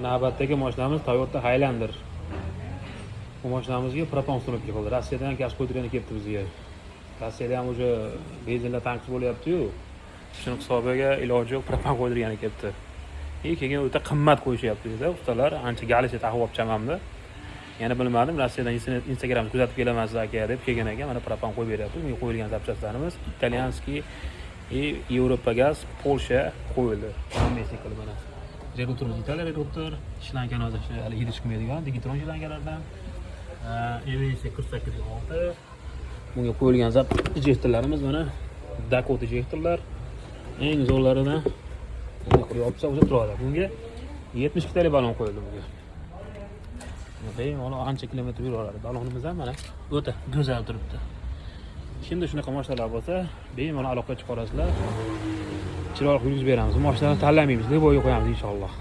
Navbatdagi mashinamiz Toyota Highlander. Bu mashinamizga propan ustunovka qildi. Rossiyadan gaz qo'ydirgani kelibdi bizga. Rossiyada ham o'sha benzinlar tanqis bo'lyapti-yu. Shuni hisobiga iloji yo'q propan qo'ydirgani kelibdi. Keyin o'ta qimmat qo'yishyapti dedi ustalar. Ancha galicha taqib olib chamamda. Yana bilmadim, Rossiyadan Instagramni kuzatib kelamansiz aka deb kelgan ekan. Mana propan qo'yib beryapti. Bunga qo'yilgan zapchastlarimiz italyanskiy Yevropa gaz, Polsha qo'yildi. Hammasini qilib mana. Reduktorimiz Italiya reduktor, shlankan hozir hali yedi chiqmaydigan Digitron shlankalardan. EVC 4806. Bunga qo'yilgan zap injektorlarimiz mana Dakota injektorlar. Eng zo'rlaridan buni qo'yib olsa o'zi turadi. Bunga 72 talik balon qo'yildi bunga. Bemalol ancha kilometr yuraveradi. Balonimiz ham mana o'ta go'zal turibdi. Şimdi shunaqa mashinalar bo'lsa, bemalol aloqa chiqarasizlar. Chiroyli yuz beramiz. Mashinalarni tanlamaymiz, deb o'yga qo'yamiz inshaalloh.